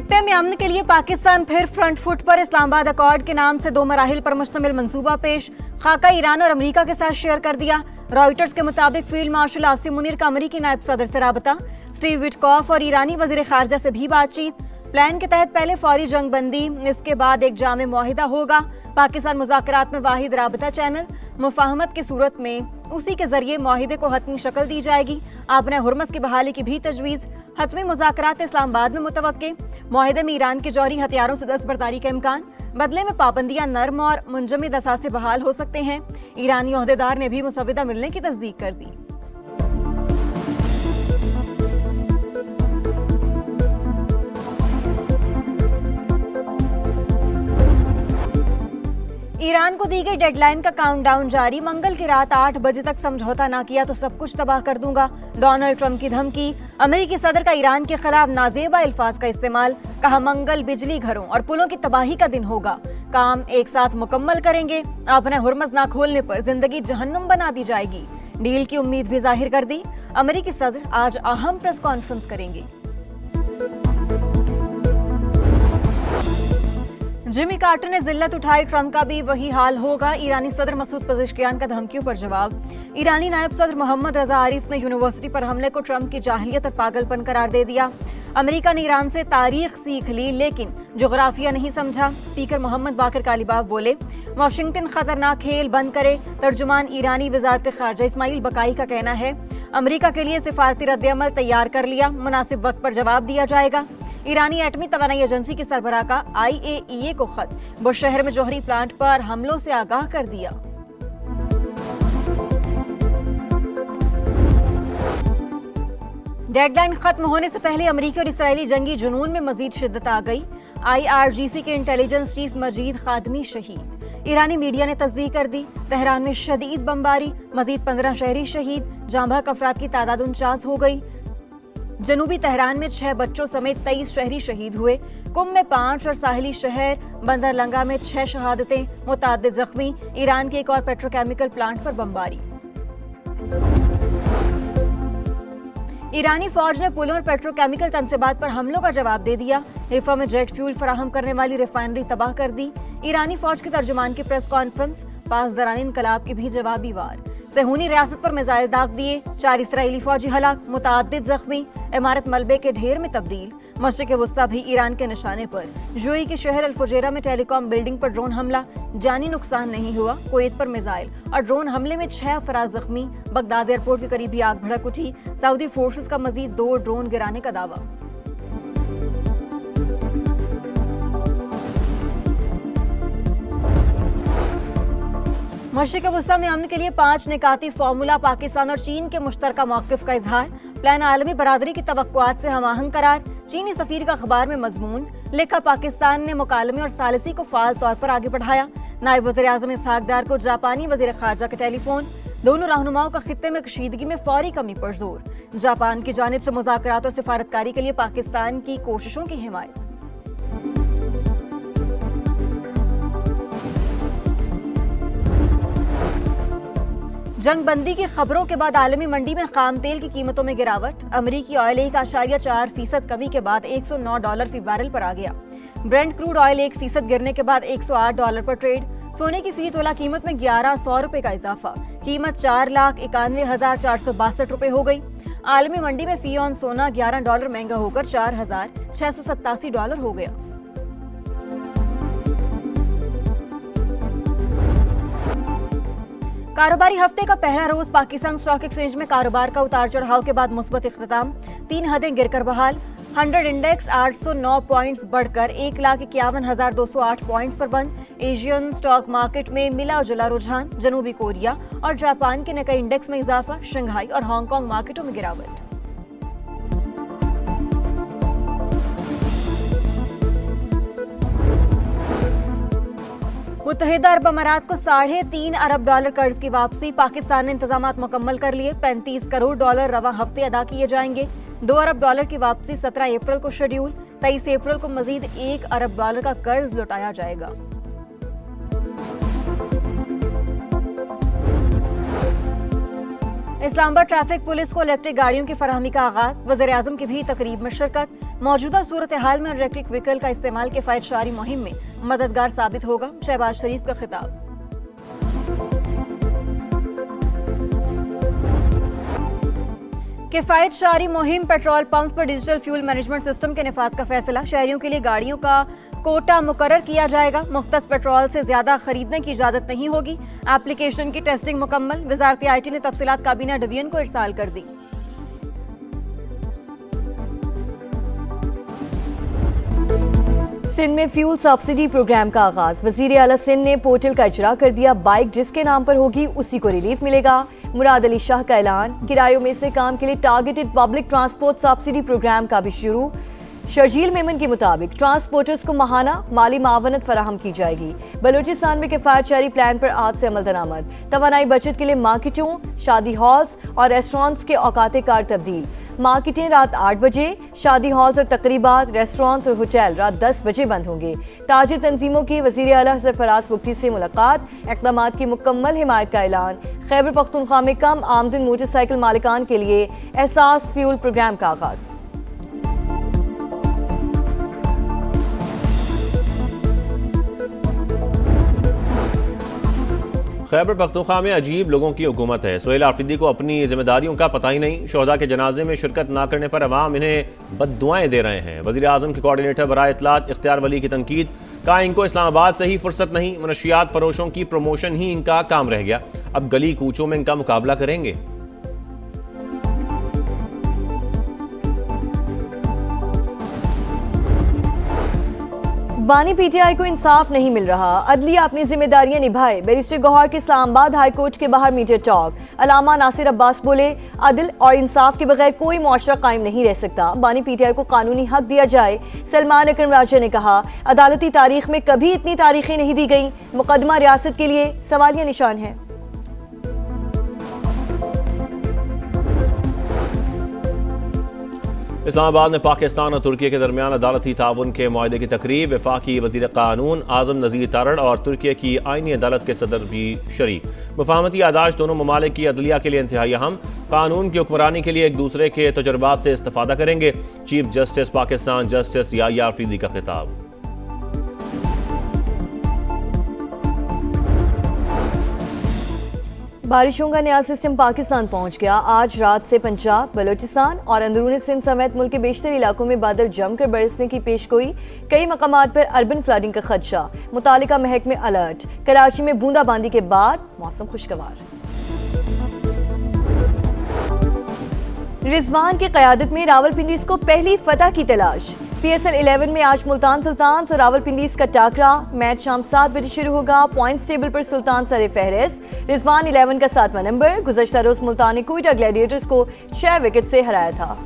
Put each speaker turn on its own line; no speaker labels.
खित्ते में अमन के लिए पाकिस्तान फिर फ्रंट फुट पर। इस्लामाबाद अकॉर्ड के नाम से 2 मराहिल पर मुश्तमिल मंसूबा पेश, खाका ईरान और अमेरिका के साथ शेयर कर दिया। रॉयटर्स के मुताबिक फील्ड मार्शल आसिम मुनीर का अमेरिकी नायब सदर से राबता, स्टीव विटकॉफ और ईरानी वजीर खारजा से भी बातचीत। प्लान के तहत पहले फौरी जंग बंदी, इसके बाद एक जामे मुआहिदा होगा। पाकिस्तान मुज़ाकरात में वाहिद राबता चैनल, मुफाहमत की सूरत में उसी के जरिए मुआहिदे को हतमी शक्ल दी जाएगी। आपने हुर्मस की बहाली की भी तजवीज़, हतमी मुज़ाकरात इस्लामाबाद में मुतवक्के। मुआहिदे में ईरान के जौहरी हथियारों से दस्तबरदारी का इम्कान, बदले में पाबंदियां नर्म और मुंजमद असासे बहाल हो सकते हैं। ईरानी ओहदेदार ने भी मुसविदा मिलने की तस्दीक कर दी। ईरान को दी गई डेडलाइन का काउंटडाउन जारी, मंगल की रात 8 बजे तक समझौता ना किया तो सब कुछ तबाह कर दूंगा। डोनाल्ड ट्रंप की धमकी, अमेरिकी सदर का ईरान के खिलाफ नाजेबा अल्फाज का इस्तेमाल, कहा मंगल बिजली घरों और पुलों की तबाही का दिन होगा, काम एक साथ मुकम्मल करेंगे। अपने हुर्मस ना खोलने पर जिंदगी जहन्नुम बना दी जाएगी। डील की उम्मीद भी जाहिर कर दी। अमेरिकी सदर आज अहम प्रेस कॉन्फ्रेंस करेंगे। जिमी कार्टर ने जिल्लत उठाई, ट्रंप का भी वही हाल होगा। ईरानी सदर मसूद पज़ेश्कियान का धमकियों पर जवाब। ईरानी नायब सदर मोहम्मद रजा आरिफ ने यूनिवर्सिटी पर हमले को ट्रंप की जाहिलियत और पागलपन करार दे दिया। अमेरिका ने ईरान से तारीख सीख ली लेकिन जोग्राफिया नहीं समझा। स्पीकर मोहम्मद बाकर कालिबाफ बोले, वाशिंगटन खतरनाक खेल बंद करे। तर्जुमान ईरानी वजारत खारजा इस्माइल बकाई का कहना है, अमेरिका के लिए सिफारती रद्द-ए-अमल तैयार कर लिया, मुनासिब वक्त पर जवाब दिया जाएगा। ईरानी एटमी तवानाई एजेंसी के सरबराह का IAEA को खत, बुशहर में जौहरी प्लांट पर हमलों से आगाह कर दिया। डेडलाइन खत्म होने से पहले अमेरिकी और इसराइली जंगी जुनून में मजीद शिद्दत आ गई। IRGC के इंटेलिजेंस चीफ मजीद खादमी शहीद, ईरानी मीडिया ने तस्दीक कर दी। तेहरान में शदीद बमबारी, मजीद 15 शहरी शहीद, जांबाक अफराद की तादाद 49 हो गई। जनूबी तेहरान में 6 बच्चों समेत 23 शहरी शहीद हुए। कुम में 5 और साहिली शहर बंदरलंगा में 6 शहादतें, मुताद्दिद जख्मी। ईरान के एक और पेट्रोकेमिकल प्लांट पर बमबारी। ईरानी फौज ने पुलों और पेट्रोकेमिकल तनसीबात पर हमलों का जवाब दे दिया। हिफा में जेट फ्यूल फराहम करने वाली रिफाइनरी तबाह कर दी। ईरानी फौज के तर्जुमान की प्रेस कॉन्फ्रेंस, पास दरान इनकलाब की भी जवाबी वार। सेहूनी रियासत पर मिसाइल दाग दिए, 4 इसराइली फौजी हलाक, मुताद्दिद जख्मी। इमारत मलबे के ढेर में तब्दील। मशरिक़ वस्ता भी ईरान के निशाने पर। यूएई के शहर अल-फुजैरा में टेलीकॉम बिल्डिंग पर ड्रोन हमला, जानी नुकसान नहीं हुआ। कुवैत पर मिसाइल और ड्रोन हमले में 6 अफराद जख्मी। बगदाद एयरपोर्ट के करीब भी आग भड़क उठी। सऊदी फोर्सेस का मजीद 2 ड्रोन गिराने का दावा। मशरिक़ वस्ता में अमन के लिए 5 निकाती फार्मूला, पाकिस्तान और चीन के मुश्तरका मौक़िफ़ का इजहार। प्लान आलमी बरादरी की तवक्कुआत से हमाहंग करार। चीनी सफीर का अखबार में मजमून लिखा, पाकिस्तान ने मुकालमे और सालिसी को फाल तौर पर आगे बढ़ाया। नायब वज़ीर आज़म इसहाक डार को जापानी वज़ीर खारजा का टेलीफोन। दोनों रहनुमाओं का खित्ते में कशीदगी में फौरी कमी पर जोर। जापान की जानिब से मुज़ाकरात और सिफारतकारी के लिए पाकिस्तान की कोशिशों की हिमायत। जंग बंदी की खबरों के बाद आलमी मंडी में खाम तेल की कीमतों में गिरावट। अमरीकी ऑयल 1.4% कमी के बाद $109 फी बैरल पर आ गया। ब्रेंट क्रूड ऑयल 1% गिरने के बाद $108 पर ट्रेड। सोने की फी तोला कीमत में 1100 रुपए का इजाफा, कीमत $4,91,462 रुपए हो गई। आलमी मंडी में फी ऑन सोना $11 महंगा होकर $4,687 हो गया। कारोबारी हफ्ते का पहला रोज पाकिस्तान स्टॉक एक्सचेंज में कारोबार का उतार चढ़ाव के बाद मुस्बत इख्तिताम। 3 हदें गिरकर बहाल। 100 इंडेक्स 809 पॉइंट्स बढ़कर 1,51,208 पॉइंट्स पर बंद। एशियन स्टॉक मार्केट में मिला जुला रुझान, जनूबी कोरिया और जापान के निकाई इंडेक्स में इजाफा, शंघाई और हांगकांग मार्केटों में गिरावट। मुत्तहिदा अरब अमारात को $3.5 अरब कर्ज की वापसी। पाकिस्तान ने इंतजामात मुकम्मल कर लिए। $35 करोड़ रवा हफ्ते अदा किए जाएंगे। $2 अरब की वापसी 17 अप्रैल को शेड्यूल। 23 अप्रैल को मजीद $1 अरब का कर्ज लौटाया जाएगा। इस्लामाबाद ट्रैफिक पुलिस को इलेक्ट्रिक गाड़ियों की फराहमी का आगाज, वज़ीर-ए-आज़म की भी तकरीब में शिरकत। मौजूदा सूरत हाल में इलेक्ट्रिक व्हीकल का इस्तेमाल किफायत-शारी मुहिम में मददगार साबित होगा, शहबाज शरीफ का खिताब। किफायत शारी मुहिम, पेट्रोल पंप पर डिजिटल फ्यूल मैनेजमेंट सिस्टम के निफाज का फैसला। शहरियों के लिए गाड़ियों का कोटा मुकर्रर किया जाएगा। मुख्तस पेट्रोल से ज्यादा खरीदने की इजाजत नहीं होगी। एप्लीकेशन की टेस्टिंग मुकम्मल। वजारत IT ने तफसीलात काबीना डिवीजन को इरसाल कर दी।
सिंध में फ्यूल सब्सिडी प्रोग्राम का आगाज। वजीर आला सिंध ने पोर्टल का इजरा कर दिया। बाइक जिसके नाम पर होगी उसी को रिलीफ मिलेगा। मुराद अली शाह का ऐलान। किरायों में से काम के लिए targeted public transport subsidy programme का भी शुरू। शर्जील मेमन के मुताबिक ट्रांसपोर्टर्स को माहाना माली मावनत फराहम की जाएगी। बलूचिस्तान में किफायत शारी प्लान पर आज से अमल दरामद। तवानाई बचत के लिए मार्केटों, शादी हॉल्स और रेस्टोरेंट्स के औकात कार तब्दील। मार्केटें रात 8 बजे, शादी हॉल्स और तकरीबात, रेस्टोरेंट्स और होटल रात 10 बजे बंद होंगे। ताजिर तंजीमों की वज़ीर आला सरफराज बुगटी से मुलाकात। इक़दामात की मुकम्मल हिमायत का ऐलान। खैबर पख्तूनख्वा में कम आमदन मोटरसाइकिल मालिकान के लिए एहसास फ्यूल प्रोग्राम का आगाज।
खैबर पख्तूनख्वा में अजीब लोगों की हुकूमत है। सुहेल आफरीदी को अपनी जिम्मेदारियों का पता ही नहीं। शोहदा के जनाजे में शिरकत न करने पर अवाम इन्हें बद्दुआएं दे रहे हैं। वज़ीर आज़म के कोऑर्डिनेटर बराए इत्तलात इख्तियार वली की तनकीद। कहा इनको इस्लामाबाद से ही फुर्सत नहीं, मनशियात फरोशों की प्रमोशन ही इनका काम रह गया। अब गली कूचों में इनका मुकाबला करेंगे।
बानी PTI को इंसाफ नहीं मिल रहा। अदलिया अपनी जिम्मेदारियां निभाए। बैरिस्टर गौहर के इस्लामाबाद हाई कोर्ट के बाहर मीडिया टॉक। अलामा नासिर अब्बास बोले, अदल और इंसाफ के बगैर कोई मुआशरा कायम नहीं रह सकता। बानी PTI को कानूनी हक दिया जाए। सलमान अकरम राजा ने कहा, अदालती तारीख में कभी इतनी तारीखें नहीं दी गई। मुकदमा रियासत के लिए सवालिया निशान है।
इस्लामाबाद में पाकिस्तान और तुर्की के दरमियान अदालती ताउन के मुआहदे की तकरीब। वफाकी वज़ीर कानून आज़म नज़ीर तारड़ और तुर्की की आईनी अदालत के सदर भी शरीक। मुफाहमती यादाश्त दोनों ममालिक की अदलिया के लिए इंतहाई अहम। कानून की हुक्मरानी के लिए एक दूसरे के तजुर्बात से इस्तिफादा करेंगे। Chief justice Pakistan justice Yahya Afridi का खिताब।
बारिशों का नया सिस्टम पाकिस्तान पहुंच गया। आज रात से पंजाब, बलूचिस्तान और अंदरूनी सिंध समेत मुल्क के बेशतर इलाकों में बादल जमकर बरसने की पेशगोई। कई मकामात पर अर्बन फ्लडिंग का खदशा। मुतालिका महकमे अलर्ट। कराची में बूंदाबांदी के बाद मौसम खुशगवार। रिजवान की क़यादत में रावलपिंडीज को पहली फतह की तलाश। PSL 11 में आज मुल्तान सुल्तान और रावलपिंडीज का टाकरा। मैच शाम 7 बजे शुरू होगा। पॉइंट्स टेबल पर सुल्तान सरे फहरिस्त। रिजवान 11 का 7वां नंबर। गुज़श्ता रोज मुल्तान ने कोयटा ग्लैडिएटर्स को 6 विकेट से हराया था।